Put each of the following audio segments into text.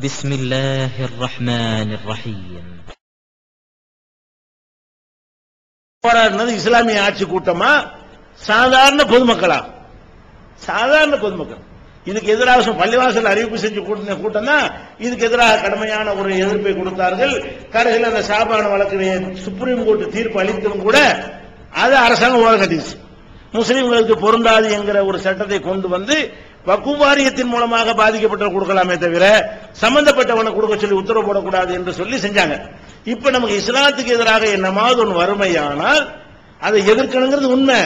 بسم الله الرحمن الرحيم. போராடினது இஸ்லாமிய ஆட்சி கூட்டமா சாதாரண பொதுமக்களா? சாதாரண பொதுமக்கள். இதுக்கு எதிராக பள்ளிவாசல் அறிவிப்பு செஞ்சு கூட்டின கூட்டம் தான் இதுக்கு எதிராக கடுமையான ஒரு எதிர்ப்பை கொடுத்தார்கள். கடைசியில் அந்த ஷாபான் வழக்கிலே சுப்ரீம் கோர்ட் தீர்ப்பு அளித்தும் கூட அது அரசாங்கம் ஓரம் கட்டிடுச்சு. முஸ்லிம்களுக்கு பொருந்தாது என்கிற ஒரு சட்டத்தை கொண்டு வந்து வக்ஃப் வாரியத்தின் மூலமாக பாதிக்கப்பட்ட கொடுக்கலாமே தவிர சம்பந்தப்பட்டவனை கொடுக்க சொல்லி உத்தரவு போடக்கூடாது என்று சொல்லி செஞ்சாங்க. இப்ப நமக்கு இஸ்லாத்துக்கு எதிராக என்னமாவது ஒன்று வறுமையானால் அதை எதிர்க்கணுங்கிறது உண்மை.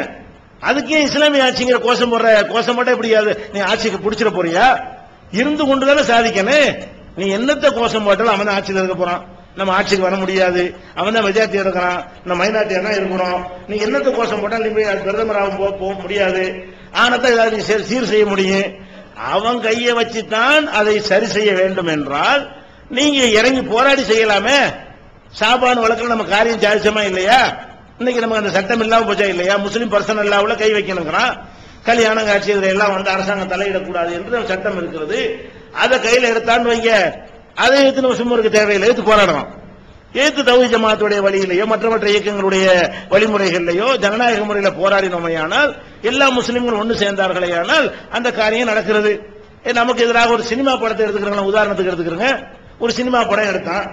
அதுக்கே இஸ்லாமிய ஆட்சிங்கிற கோஷம் போட்டா எப்படி? நீ ஆட்சிக்கு பிடிச்சிட போறியா? இருந்து கொண்டுதானே சாதிக்கணும். நீ என்னத்தை கோஷம் போட்டாலும் அவன் தான் ஆட்சியில் இருக்க போறான். நம்ம ஆட்சிக்கு வர முடியாது, அவன் தான் மெஜாரிட்டி எடுக்கிறான், நம்ம மைனாரிட்டியா தான் இருக்கிறோம். நீ என்னத்தை கோஷம் போட்டாலும் நீ போய் பிரதமராக போக முடியாது. ஆனத்தான் ஏதாவது நீ சீர் செய்ய முடியும். அவன் கையை வச்சுதான் அதை சரி செய்ய வேண்டும் என்றால் நீங்க இறங்கி போராடி செய்யலாமே. ஷாபான் வழக்கில் நம்ம காரியம் சாதிச்சமா இல்லையா? இன்னைக்கு நமக்கு அந்த சட்டம் இல்லாம போச்சா இல்லையா? முஸ்லீம் பர்சன் இல்லாம கை வைக்கணுங்கிறான். கல்யாணம் காட்சி எல்லாம் வந்து அரசாங்கம் தலையிடக்கூடாது என்று சட்டம் இருக்கிறது. அதை கையில எடுத்தான்னு வைங்க, அதை எடுத்து நம்ம சும்மா இருக்க தேவையில்லை, எடுத்து போராடணும். ஏத்து தௌஹீத் ஜமாத்துடைய வழியிலேயோ மற்ற இயக்கங்களுடைய வழிமுறைகளிலேயோ ஜனநாயக முறையில் போராடினோமையானால் எல்லா முஸ்லீம்களும் ஒன்று சேர்ந்தார்களே ஆனால் அந்த காரியம் நடக்கிறது. நமக்கு எதிராக ஒரு சினிமா படத்தை எடுத்துக்கிறோம், உதாரணத்துக்கு எடுத்துக்கிறோங்க. ஒரு சினிமா படம் எடுத்தான்,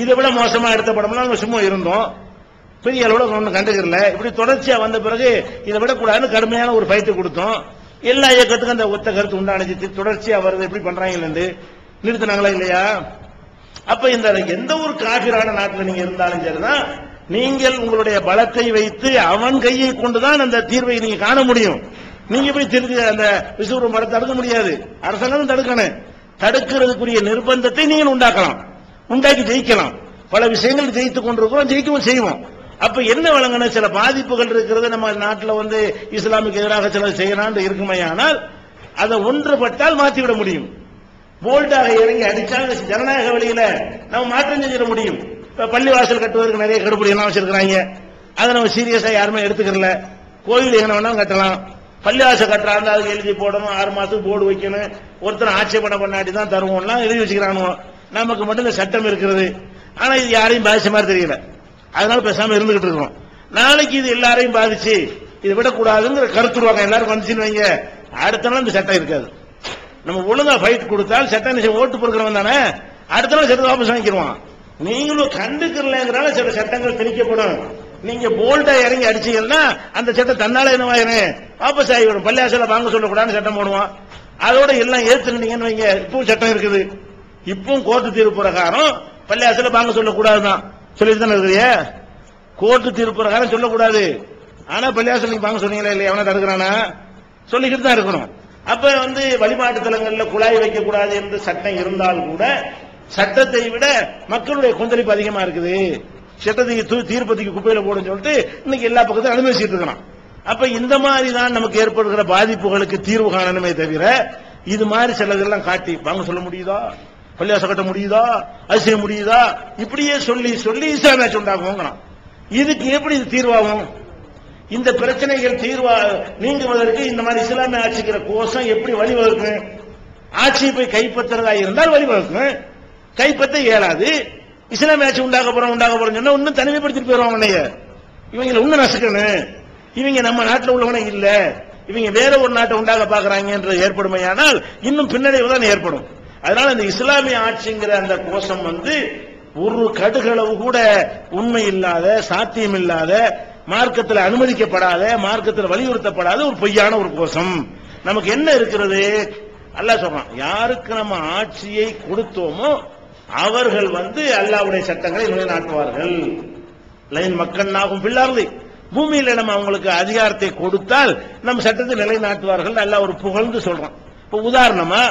இதை விட மோசமா எடுத்த படம்லாம் நம்ம சும்மா இருந்தோம், பெரிய அளவுல ஒன்றும் கண்டுக்கிறல. இப்படி தொடர்ச்சியா வந்த பிறகு இதை விடக்கூடாதுன்னு கடுமையான ஒரு ஃபைட்டு கொடுத்தோம். எல்லா இயக்கத்துக்கும் அந்த ஒத்த கருத்து உண்டானது. தொடர்ச்சியா வருது, எப்படி பண்றாங்க நிறுத்தினாங்களா இல்லையா? அப்ப இந்த எந்த ஒரு காபிரான நாட்டில் நீங்க இருந்தாலும் சரிதான், நீங்கள் உங்களுடைய பலத்தை வைத்து அவன் கையை கொண்டுதான் அந்த தீர்வை நீங்க காண முடியும். நீங்க போய் திருத்தி அந்த விசுவரம் படத்தை தடுக்க முடியாது. அரசாங்கம் தடுக்கணும். தடுக்கிறதுக்குரிய நிர்பந்தத்தை நீங்கள் உண்டாக்கலாம், உண்டாக்கி ஜெயிக்கலாம். பல விஷயங்கள் ஜெயித்துக் கொண்டிருக்கிறோம், ஜெயிக்கவும் செய்வோம். அப்ப என்ன வழங்கணும்? சில பாதிப்புகள் இருக்கிறது. நம்ம நாட்டில் வந்து இஸ்லாமுக்கு எதிராக சில செய்யலாம் இருக்குமே, ஆனால் அதை ஒன்றுபட்டால் மாற்றிவிட முடியும். போல்டாக இறங்கி அடிச்சாங்க ஜனநாயக வழியில நம்ம மாற்றம் செஞ்சிட முடியும். பள்ளிவாசல் கட்டுவதற்கு நிறைய கடுபடி எல்லாம் வச்சிருக்கிறாங்க, அதை நம்ம சீரியஸா யாருமே எடுத்துக்கல. கோயில் எங்க வேணாலும் கட்டலாம், பள்ளிவாசல் கட்டுறாங்க, அதுக்கு எழுதி போடணும், 6 மாசத்துக்கு போர்டு வைக்கணும், ஒருத்தர் ஆட்சேபனை பண்ணாட்டி தான் தருவோம்லாம் எழுதி வச்சுக்கிறானு. நமக்கு மட்டும் இந்த சட்டம் இருக்கிறது, ஆனா இது யாரையும் பாதிச்ச மாதிரி தெரியல. அதனால பேசாம இருந்துகிட்டு இருக்கோம். நாளைக்கு இது எல்லாரையும் பாதிச்சு இதை விடக்கூடாதுங்கிற கருத்துருவாங்க எல்லாரும் வந்துச்சுன்னு வைங்க, அடுத்த நாள் இந்த சட்டம் இருக்காது. நம்ம ஒழுங்கா ஃபைட் கொடுத்தால் சட்ட நிச்சயம் ஓட்டு பொறுக்கிறவன் தானே, அடுத்த நாள் சட்டத்தை வாபஸ் வாங்கிடுவான். நீங்களும் கண்டுக்கிறலங்கிறனால சில சட்டங்கள் திணிக்கப்படும். நீங்க போல்டா இறங்கி அடிச்சீங்கன்னா அந்த சட்டம் தன்னால என்னவாயிரும், வாபஸ் ஆகிவிடும். பள்ளியாசல வாங்க சொல்லக்கூடாதுன்னு சட்டம் போடுவான். அதோட எல்லாம் ஏத்துனீங்கன்னு வைங்க, இப்பவும் சட்டம் இருக்குது. இப்பவும் கோர்ட்டு தீர்ப்பு பிரகாரம் பள்ளியாசல வாங்க சொல்லக்கூடாதுதான் சொல்லிட்டு தானே இருக்கிறீங்க. கோர்ட்டு தீர்ப்பு பிரகாரம் சொல்லக்கூடாது, ஆனா பள்ளியாசல் நீங்க வாங்க சொன்னீங்களா இல்லையா? எவனா தடுக்கிறானா? சொல்லிக்கிட்டு தான் இருக்கணும். அப்ப வந்து வழிபாட்டு தலங்கள்ல குழாய் வைக்கக்கூடாது என்று சட்டம் இருந்தால் கூட சட்டத்தை விட மக்களுடைய கொந்தளிப்பு அதிகமா இருக்குது. சட்டத்துக்கு தீர்ப்பதிக்கு குப்பையில போடுன்னு சொல்லிட்டு இன்னைக்கு எல்லா பக்கத்தையும் அனுமதிச்சுட்டு இருக்கிறோம். அப்ப இந்த மாதிரி தான் நமக்கு ஏற்படுகிற பாதிப்புகளுக்கு தீர்வு காணணுமே தவிர இது மாதிரி சிலதெல்லாம் காட்டி வாங்க சொல்ல முடியுதா, பள்ளியாசம் கட்ட முடியுதா, அது செய்ய முடியுதா, இப்படியே சொல்லி சொல்லி இஸ்லாமிய உண்டாக்குவோம். இதுக்கு எப்படி இது தீர்வாகும்? இந்த பிரச்சனைகள் நீங்குவதற்கு இந்த மாதிரி இஸ்லாமிய ஆட்சிக்கிற கோஷம் எப்படி வழிவகுக்கும்? ஆட்சியை போய் கைப்பற்றுறதா இருந்தால் வழிவகுக்கும், கைப்பற்ற இயலாது. இஸ்லாமிய ஆட்சி உண்டாக போறோம் சொன்னா இன்னும் தனிமைப்படுத்திட்டு போயிருவாங்க. இவங்களை இன்னும் நசுக்கணும், இவங்க நம்ம நாட்டில் உள்ளவனே இல்ல, இவங்க வேற ஒரு நாட்டை உண்டாக பாக்குறாங்க என்று ஏற்படுமையானால் இன்னும் பின்னடைவு தான் ஏற்படும். அதனால இந்த இஸ்லாமிய ஆட்சிங்கிற அந்த கோஷம் வந்து ஒரு கடுகளவு கூட உண்மை இல்லாத, சாத்தியம் இல்லாத, மார்க்கத்தில் அனுமதிக்கப்படாத, மார்க்கத்தில் வலியுறுத்தப்படாத ஒரு பொய்யான ஒரு கோஷம். நமக்கு என்ன இருக்கிறது? அல்லாஹ் சொல்றான், யாருக்கு நம்ம ஆட்சியை கொடுத்தோமோ அவர்கள் வந்து அல்லாஹ்வுடைய சட்டங்களை நிலைநாட்டுவார்கள். லைன் மக்கன்னாகும் பிள்ளார்லி, பூமியில நம்ம அவங்களுக்கு அதிகாரத்தை கொடுத்தால் நம்ம சட்டத்தை நிலைநாட்டுவார்கள். அல்லாஹ் ஒரு புகழ்ந்து சொல்றான். இப்ப உதாரணமா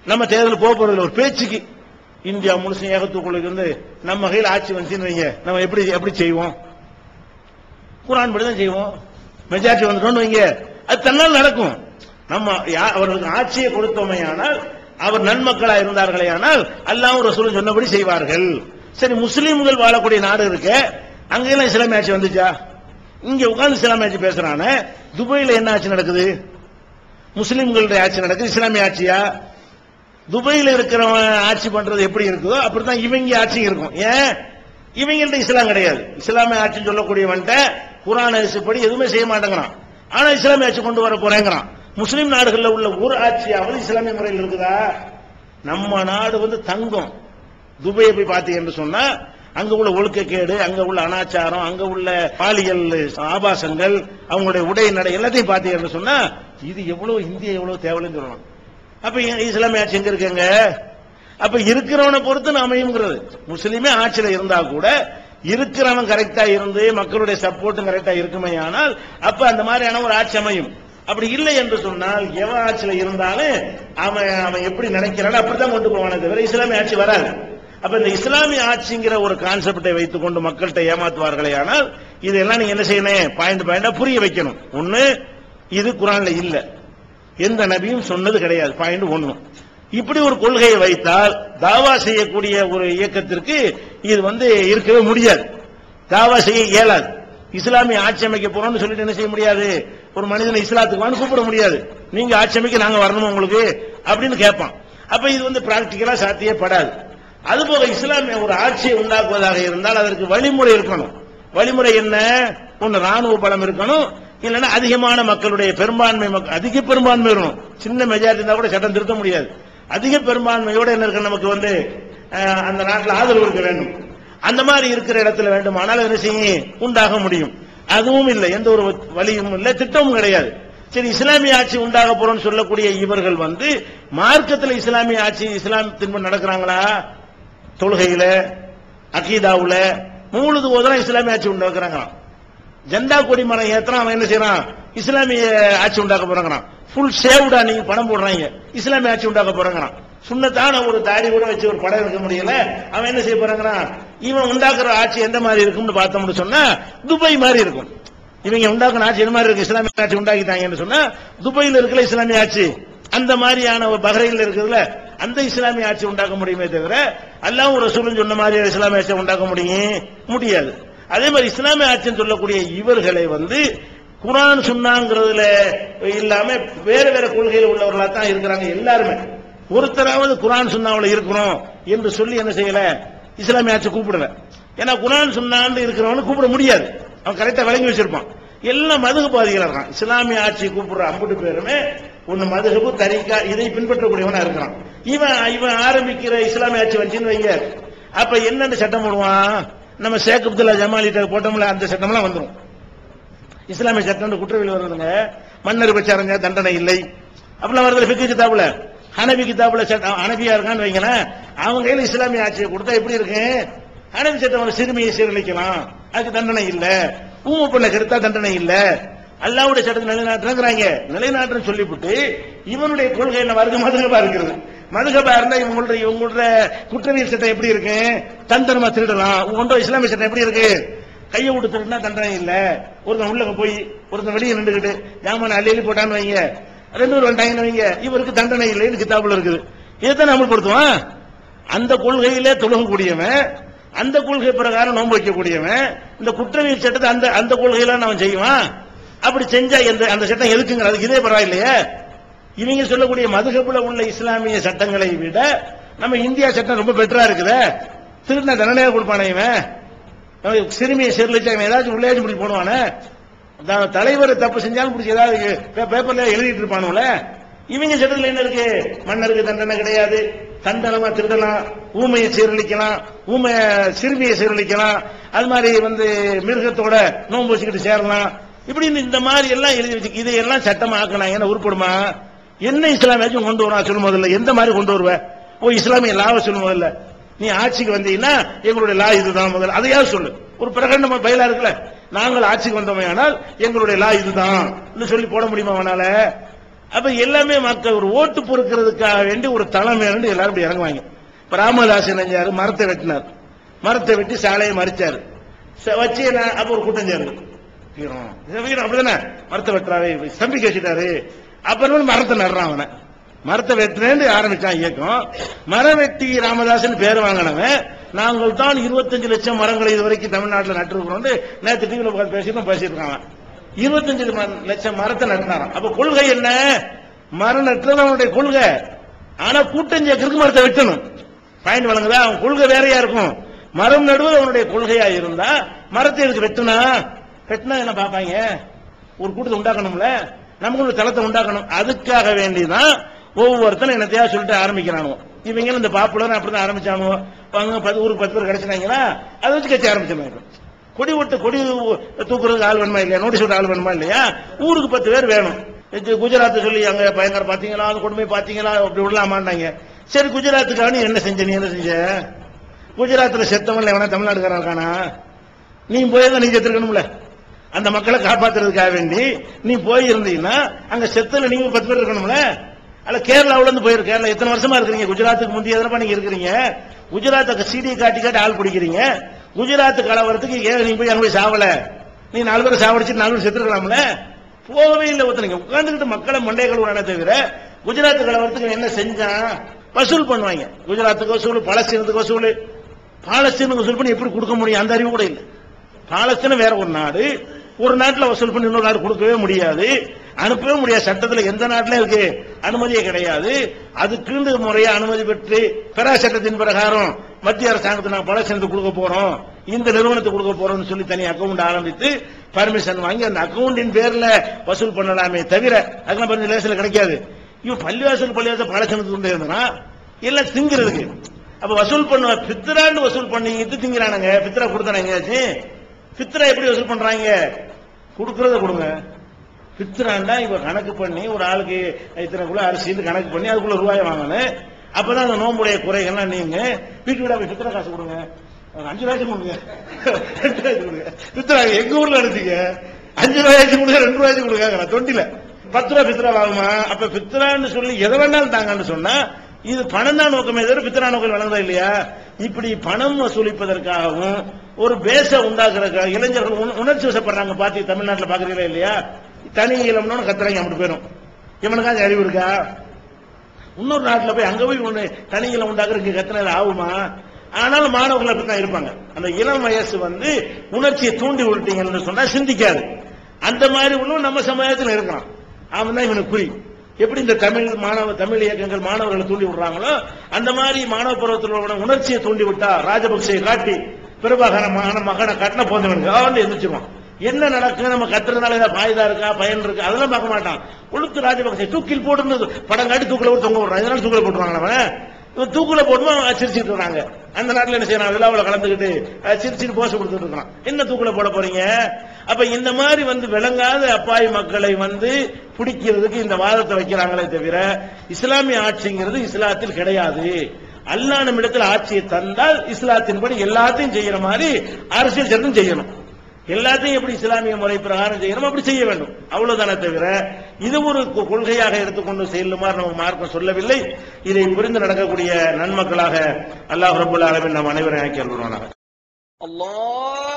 நம்ம தேர்தல் போறதுல ஒரு பேச்சுக்கு இந்தியா முழுசும் ஏகத்துக்குள்ள இருந்து நம்ம கையில் ஆட்சி வந்துச்சுன்னு வைங்க, நம்ம எப்படி செய்வோம்? குர்ஆன் படி தான் செய்வோம். மெஜாரிட்டி வந்துட்டோம்னு வைங்க, அது தன்னால் நடக்கும். நம்ம அவர்களுக்கு ஆட்சியை கொடுத்தோமையானால், அவர் நன்மக்களா இருந்தார்களே ஆனால் அல்லாஹ்வும் ரசூலும் சொன்னபடி செய்வார்கள். சரி, முஸ்லீம்கள் வாழக்கூடிய நாடு இருக்க, அங்கெல்லாம் இஸ்லாமிய ஆட்சி வந்துச்சா? இங்க உட்கார்ந்து இஸ்லாமிய ஆட்சி பேசுறான. துபாயில என்ன ஆட்சி நடக்குது? முஸ்லீம்களுடைய ஆட்சி நடக்குது, இஸ்லாமிய ஆட்சியா? துபாயில இருக்கிறவன் ஆட்சி பண்றது எப்படி இருக்குதோ அப்படித்தான் இவங்க ஆட்சி இருக்கும். ஏன்? இவங்கள்ட்ட இஸ்லாம் கிடையாது. இஸ்லாமிய ஆட்சி சொல்லக்கூடியவன்ட்ட குர்ஆன் ஹதீஸ்படி எதுவுமே செய்ய மாட்டேங்கிறான். ஆனா இஸ்லாமிய ஆட்சி கொண்டு வர போறேங்கிறான். முஸ்லிம் நாடுகள்ல உள்ள ஒரு ஆட்சியாவது இஸ்லாமிய முறையில் இருக்குதா? நம்ம நாடு தங்கம். துபாயை போய் பார்த்தீங்கன்னு சொன்னா அங்க உள்ள ஒழுக்கக்கேடு, அங்க உள்ள அனாச்சாரம், அங்க உள்ள பாலியல் ஆபாசங்கள், அவங்களுடைய உடை நடை எல்லாத்தையும் பார்த்தீங்கன்னு சொன்னா இது எவ்வளவு இந்தியா எவ்வளவு தேவைன்னு சொல்லலாம். அப்ப இஸ்லாமிய ஆட்சி எங்க இருக்குங்க? அப்ப இருக்கிறவனை பொறுத்து அமையுங்கிறது. முஸ்லிமே ஆட்சியில இருந்தா கூட இருக்கிறவன் கரெக்டா இருந்து மக்களுடைய சப்போர்ட்டும் கரெக்டா இருக்குமே ஆனால் அப்ப அந்த மாதிரியான ஒரு ஆட்சி அமையும். அப்படி இல்லை என்று சொன்னால் எவன் ஆட்சியில இருந்தாலும் அவன் எப்படி நினைக்கிறான் அப்படித்தான் கொண்டு போவானே தவிர இஸ்லாமிய ஆட்சி வராது. அப்ப இந்த இஸ்லாமிய ஆட்சிங்கிற ஒரு கான்செப்டை வைத்துக் கொண்டு மக்கள்கிட்ட ஏமாத்துவார்களே ஆனால் இதெல்லாம் நீங்க என்ன செய்யணும்? பாயிண்டா புரிய வைக்கணும். ஒண்ணு, இது குர்ஆன்ல இல்ல, எந்த நபியும் சொன்னது கிடையாது. பாயிண்ட் ஒண்ணு. இப்படி ஒரு கொள்கையை வைத்தால் தாவா செய்யக்கூடிய ஒரு இயக்கத்திற்கு இது இருக்கவே முடியாது. தாவா செய்ய இயலாது. இஸ்லாமிய ஆட்சி அமைக்க போறோம்னு சொல்லிட்டு என்ன செய்ய முடியாது? ஒரு மனிதனை இஸ்லாத்துக்கு வான்னு கூப்பிட முடியாது. நீங்க ஆட்சி அமைக்க நாங்க வரணும் உங்களுக்கு அப்படின்னு கேட்பான். அப்ப இது பிராக்டிகலா சாத்தியப்படாது. அதுபோக இஸ்லாமிய ஒரு ஆட்சியை உண்டாக்குவதாக இருந்தால் அதற்கு வழிமுறை இருக்கணும். வழிமுறை என்ன? ஒன்னு ராணுவ பலம் இருக்கணும், இல்லைன்னா அதிகமான மக்களுடைய பெரும்பான்மை, அதிக பெரும்பான்மை இருக்கணும். சின்ன மெஜாரிட்டி இருந்தா கூட சட்டம் திருத்த முடியாது. அதிக பெரும்பான்மையோட என்ன இருக்கு? நமக்கு அந்த நாட்டில் ஆதரவு இருக்க வேண்டும். அந்த மாதிரி இருக்கிற இடத்துல வேண்டுமானால் என்ன செய்யும்? உண்டாக முடியும். அதுவும் இல்லை, எந்த ஒரு வழியும் இல்லை, திட்டமும் கிடையாது. சரி, இஸ்லாமிய ஆட்சி உண்டாக போறோம்னு சொல்லக்கூடிய இவர்கள் மார்க்கத்தில் இஸ்லாமிய ஆட்சி இஸ்லாமத்தின் நடக்கிறாங்களா? தொழுகையில, அகீதாவுல, மூழுது ஓதலாம் இஸ்லாமிய ஆட்சி உண்டாக்குறாங்க. ஜெண்டா கொடி மரம் ஏத்துறான், அவன் என்ன செய்யறான்? இஸ்லாமிய ஆட்சி உண்டாக்க போறாங்கிறான். ஃபுல் ஷேவ்டா நீங்க பணம் போடுறாங்க, இஸ்லாமிய ஆட்சி உண்டாக்க போறாங்கிறான். சுண்ணத்தான ஒரு தாடி கூட வச்சு ஒரு படம் இருக்க முடியல, அவன் என்ன செய்ய போறாங்கிறான்? இவன் உண்டாக்குற ஆட்சி எந்த மாதிரி இருக்கும்னு பார்த்தோம்னு சொன்னா துபாய் மாதிரி இருக்கும். இவங்க உண்டாக்குற ஆட்சி எந்த மாதிரி இருக்கு? இஸ்லாமிய ஆட்சி உண்டாக்கிட்டாங்கன்னு சொன்னா துபாயில இருக்கிற இஸ்லாமிய ஆட்சி அந்த மாதிரியான ஒரு பஹ்ரைன்ல இருக்குதுல, அந்த இஸ்லாமிய ஆட்சி உண்டாக்க முடியுமே தவிர அல்லாஹ் ரசூலும் சொன்ன மாதிரி இஸ்லாமிய ஆட்சி உண்டாக்க முடியாது. அதே மாதிரி இஸ்லாமிய ஆட்சின்னு சொல்லக்கூடிய இவர்களை குர்ஆன் சுன்னாங்கிறதுல இல்லாம வேற வேற கொள்கையில் உள்ளவர்களா தான் இருக்கிறாங்க எல்லாருமே. ஒருத்தராவது குர்ஆன் சுன்னாவுல இருக்கிறோம் என்று சொல்லி என்ன செய்யல? இஸ்லாமிய ஆட்சி கூப்பிடல. ஏன்னா குர்ஆன் சுன்னான்னு இருக்கிறவனு கூப்பிட முடியாது, அவன் கரெக்டா விளங்கி வச்சிருப்பான். எல்லாம் மதுகபாதிகளா இருக்கான். இஸ்லாமிய ஆட்சி கூப்பிடுற அம்புட்டு பேருமே ஒன்னு மதுகபு, தரிகா, இதை பின்பற்றக்கூடியவனா இருக்கிறான். இவன் ஆரம்பிக்கிற இஸ்லாமிய ஆட்சி வச்சுன்னு வைங்க, அப்ப என்னென்ன சட்டம் போடுவான்? நம்ம ஷேக் அப்துல்லா ஜமாலிட்ட போட்டோம்ல, அந்த சட்டம்லாம் வந்துடும். இஸ்லாமிய சட்டம் குற்றவியல் வருதுங்க. மன்னர் பச்சாரங்க தண்டனை இல்லை அப்படிலாம் வருது ஃபிக்ஹ் கிதாபுல. ஹனபி கிதாபுல ஹனபியா இருக்கான்னு வைங்களேன், அவங்க கையில இஸ்லாமிய ஆட்சியை கொடுத்தா எப்படி இருக்கு? ஹனபி சட்டம் சிறுமியை சீரழிக்கலாம், அதுக்கு தண்டனை இல்ல. ஊம பண்ண கருத்தா தண்டனை இல்ல. அல்லாஹ்வுடைய சட்டத்தை நிலைநாட்டுறாங்க. நிலைநாட்டுன்னு சொல்லிவிட்டு இவனுடைய கொள்கை என்ன வருது? மதுகபா இருக்கிறது. மதுகபா இருந்தா இவங்களோட குற்றவியல் சட்டம் எப்படி இருக்கு? தந்தனமா திருடலாம். உங்களோட இஸ்லாமிய சட்டம் எப்படி இருக்கு? கையை விட்டு திருடினா தண்டனை இல்ல. ஒருத்தன் உள்ள போய் ஒருத்தன் வெளியே நின்றுகிட்டு ஜாமான அள்ளி போட்டான்னு வைங்க, 2 பேர் வந்துட்டாங்கன்னு வைங்க, இவருக்கு தண்டனை இல்லைன்னு கிதாபுல இருக்குது. இதைத்தான் அமல்படுத்துவான். அந்த கொள்கையிலே தொழுகக்கூடியவன், அந்த கொள்கை பிரகாரம் நோன்பு வைக்கக்கூடியவன், இந்த குற்றவியல் சட்டத்தை அந்த கொள்கையில அவன் செய்வான். அப்படி செஞ்சா அந்த சட்டம் எதுக்குங்கிற அதுக்கு இதே பரவாயில்லையே. இவங்க சொல்லக்கூடிய மதுகபுல உள்ள இஸ்லாமிய சட்டங்களை விட நம்ம இந்தியா சட்டம் ரொம்ப பெட்டரா இருக்குதே. திருடின தண்டனையா கொடுப்பானே இவன்? சிறுமியை சீரழிச்சா ஏதாச்சும் உள்ளேஜ் பிடிச்சி போடுவானே? தலைவர் தப்பு செஞ்சாலும் பிடிச்சி ஏதாவது பேப்பர்ல எழுதிட்டு இருப்பானுல. இவங்க சட்டத்தில் என்ன இருக்கு? மன்னருக்கு தண்டனை கிடையாது, தண்டனமா திருடலாம், ஊமையை சீரழிக்கலாம், சிறுமியை சீரழிக்கலாம், அது மாதிரி மிருகத்தோட நோன்பு வச்சுக்கிட்டு சேரலாம். இப்படி இந்த மாதிரி எல்லாம் எழுதி வச்சு இதையெல்லாம் சட்டமா ஆக்கினாங்க. என்ன உருப்படுமா? என்ன இஸ்லாமியாச்சும் கொண்டு வரா சொல்லும் முதல்ல? எந்த மாதிரி கொண்டு வருவ? இஸ்லாமிய லாவை சொல்லும் முதல்ல. நீ ஆட்சிக்கு வந்தீங்கன்னா எங்களுடைய லா இதுதான் முதல்ல, அதையாவது சொல்லு. ஒரு பிரகடன பயிலா இருக்குல்ல, நாங்கள் ஆட்சிக்கு வந்தோமே ஆனால் எங்களுடைய லா இதுதான் சொல்லி போட முடியுமா அவனால? அப்ப எல்லாமே மக்கள் ஒரு ஓட்டு பொறுக்கிறதுக்காக வேண்டி ஒரு தலைமை எல்லாரும் இப்படி இறங்குவாங்க. இப்ப ராமதாஸ் நினைஞ்சாரு, மரத்தை வெட்டினார், மரத்தை வெட்டி சாலையை மறிச்சாரு, வச்சு அப்ப ஒரு கூட்டம் சேருது, வீரம் அப்படிதானே, மரத்தை வெட்டுறாரு, ஸ்தம்பிக்க வச்சுட்டாரு. அப்புறம் மரத்தை நடுறான், அவனை மரத்தை வெட்டுறேன்னு ஆரம்பிச்சான் இயக்கம். மரம் வெட்டி ராமதாசன் பேர் வாங்கினவன், நாங்கள் தான் 25 லட்சம் மரங்களை இதுவரைக்கும் தமிழ்நாட்டில் நட்டுருக்கிறோம். நேற்று டிவியில் பேசிட்டு இருக்காங்க. 25 லட்சம் மரத்தை நட்டினாராம். அப்ப கொள்கை என்ன? மரம் நட்டுறது அவனுடைய கொள்கை. ஆனா கூட்டம் சேர்க்கறதுக்கு மரத்தை வெட்டணும். பாயிண்ட் வழங்குதா? அவன் கொள்கை வேறையா இருக்கும். மரம் நடுவது அவனுடைய கொள்கையா இருந்தா மரத்தை எடுத்து வெட்டினா என்ன பாப்பாங்க? ஒரு கூட்டத்தை உண்டாக்கணும்ல, நமக்கு ஒரு தளத்தை உண்டாக்கணும். அதுக்காக வேண்டிதான் ஒவ்வொருத்தரும் என்னத்தையா சொல்லிட்டு ஆரம்பிக்கிறானோ. இவங்களும் இந்த பாப்புலர் அப்படிதான் ஆரம்பிச்சானுவோ. ஊருக்கு 10 பேர் கிடைச்சினாங்களா, அதை வச்சு கட்சி ஆரம்பிச்சிருந்தாங்க. கொடி தூக்குறதுக்கு ஆள் வேணுமா இல்லையா? நோட்டீஸ் விட்டு ஆள் வேணுமா இல்லையா? ஊருக்கு 10 பேர் வேணும். குஜராத் சொல்லி அங்க பயங்கர பாத்தீங்களா, அது கொடுமை பாத்தீங்களா, அப்படி விடலாமாண்டாங்க. சரி, குஜராத்துக்காக நீ என்ன செஞ்ச? குஜராத்ல செத்தவன் எவனா தமிழ்நாடுக்காரன் இருக்கானா? நீ போய் நீ செத்துருக்கணும்ல. அந்த மக்களை காப்பாத்துறதுக்காக வேண்டி நீ போயிருந்தீங்கன்னா அங்க செத்துல நீங்க 10 பேர் இருக்கணும்ல. அல்ல கேரளாவுல இருந்து போயிருக்கு. கேரளா எத்தனை வருஷமா இருக்கிறீங்க? குஜராத்துக்கு முந்தைய எதிரப்பா நீங்க இருக்கிறீங்க. குஜராத்துக்கு சிடி காட்டி ஆள் பிடிக்கிறீங்க. குஜராத் கலவரத்துக்கு ஏன் நீ போய் அங்க போய் சாவல? நீ 4 பேரை சாவடிச்சு 4 பேர் செத்துருக்கலாம்ல. போகவே இல்லை. ஒருத்தனைங்க உட்கார்ந்துக்கிட்டு மக்களை மண்டை கழுவுறானே தவிர குஜராத் கலவரத்துக்கு என்ன செஞ்சான்? வசூல் பண்ணுவாங்க. குஜராத்துக்கு வசூல், பலஸ்தீனத்துக்கு வசூல். பாலஸ்தீனுக்கு வசூல் பண்ணி எப்படி கொடுக்க முடியும்? அந்த அறிவு கூட இல்லை. பாலஸ்தீனம் வேற ஒரு நாடு, ஒரு நாட்டில் வசூல் பண்ணி இன்னொரு நாடு கொடுக்கவே முடியாது, அனுப்பவே முடியாது. சட்டத்தில் எந்த நாட்டிலும் இருக்கு அனுமதியே கிடையாது. அதுக்கு முறையா அனுமதி பெற்று பெறா சட்டத்தின் பிரகாரம் மத்திய அரசாங்கத்தை நாங்கள் பாலஸ்தீனத்துக்கு கொடுக்க போறோம், இந்த நிறுவனத்துக்கு கொடுக்க போறோம்னு சொல்லி தனி அக்கவுண்ட் ஆரம்பித்து பர்மிஷன் வாங்கி அந்த அக்கவுண்டின் பேர்ல வசூல் பண்ணலாமே தவிர அதெல்லாம் கொஞ்சம் லேசில் கிடைக்காது. இவன் பள்ளிவாசல் பாலஸ்தீனத்துக்கு இருந்தா எல்லாம் திங்கிறதுக்கு. அப்ப வசூல் பண்ண பித்ரான்னு வசூல் பண்ணிட்டு திங்கிறானுங்க. பித்ரா கொடுத்தானுங்க. பித்ரா எப்படி வசூல் பண்றாங்க? கொடுக்கறத கொடுங்க. பித்ராண்டா இப்ப கணக்கு பண்ணி ஒரு ஆளுக்கு இத்தனை குள்ள அரிசி கணக்கு பண்ணி அதுக்குள்ள ரூபாய் வாங்கணும். அப்பதான் அந்த நோம்புடைய குறைகள்லாம் நீங்க வீட்டு வீடா போய் பித்ரா காசு கொடுங்க, 5 ரூபாய்க்கு கொடுங்க, 2 ரூபாய்க்கு கொடுங்க. பித்ரா எங்க ஊர்ல எடுத்தீங்க 5 ரூபாய்க்கு கொடுங்க, 2 ரூபாய்க்கு கொடுங்க. தொண்டில 10 ரூபாய் பித்ரா வாங்குமா? அப்ப பித்ரான்னு சொல்லி எதை வேணாலும் தாங்கன்னு சொன்னா இது பணம் தான் நோக்கமே தவிர பித்ரா நோக்கம் வழங்குதா இல்லையா? இப்படி பணம் வசூலிப்பதற்காகவும் ஒரு பேச உண்டாக்குறதுக்காக இளைஞர்கள் உணர்ச்சி வசப்படுறாங்க. பார்த்து தமிழ்நாட்டில் பாக்குறீங்களா இல்லையா? தனி இளம்னு கத்துறாங்க. அப்படி போயிடும். இவனுக்காக அறிவு இருக்கா? இன்னொரு நாட்டில் போய் அங்க போய் ஒண்ணு தனி இளம் உண்டாக்குறதுக்கு கத்துனது ஆகுமா? ஆனாலும் மாணவர்கள் அப்படித்தான் இருப்பாங்க. அந்த இளம் வயசு உணர்ச்சியை தூண்டி விட்டீங்கன்னு சொன்னா சிந்திக்காது. அந்த மாதிரி ஒன்றும் நம்ம சமுதாயத்தில் இருக்கிறான். அவன் தான் இவனுக்கு குறி. எப்படி இந்த தமிழ் இயக்கங்கள் மாணவர்களை தூண்டி விடுறாங்களோ அந்த மாதிரி மாணவ பருவத்தில் உணர்ச்சியை தூண்டி விட்டா ராஜபக்சேயை காட்டி பிரபாகரமான மகனை காட்டின போந்தவனுக்கு அவன் எந்திரிச்சிருவான். என்ன நடக்குது? நம்ம கத்துறதுனால ஏதாவது பாயுதா இருக்கா, பயன் இருக்கா, அதெல்லாம் பார்க்க மாட்டான். ஒழுத்து ராஜபக்சே தூக்கில் போட்டு படம் காட்டி தூக்கில போட்டு தொங்க விடுறான். இதனால தூக்கில போட்டுருவாங்க. அவன் தூக்கில போட்டு சிரிச்சுட்டு இருக்காங்க. அந்த நாட்டில் என்ன செய்யறான்? விழாவில் கலந்துக்கிட்டு சிரிச்சுட்டு போச கொடுத்துட்டு இருக்கான். என்ன தூக்கில போட போறீங்க? அப்ப இந்த மாதிரி விளங்காத அப்பாவி மக்களை பிடிக்கிறதுக்கு இந்த வாதத்தை வைக்கிறாங்களே தவிர இஸ்லாமிய ஆட்சிங்கிறது இஸ்லாத்தில் கிடையாது. அல்லாஹ் நம்மிடத்தில் ஆட்சியை தந்தால் இஸ்லாத்தின்படி எல்லாத்தையும் செய்யற மாதிரி அரசியல் சட்டம் செய்யணும். எல்லாத்தையும் எப்படி இஸ்லாமிய முறை பிரகாரம் செய்யணும் அப்படி செய்ய வேண்டும். அவ்வளவுதானே தவிர இது ஒரு கொள்கையாக எடுத்துக்கொண்டு செல்லுமாறு நமக்கு மார்க்கம் சொல்லவில்லை. இதை புரிந்து நடக்கக்கூடிய நன்மக்களாக அல்லாஹ் ரப்பல் ஆலமீன் நம் அனைவரையும் ஆக்கி அருள்வானாக. அல்லாஹ்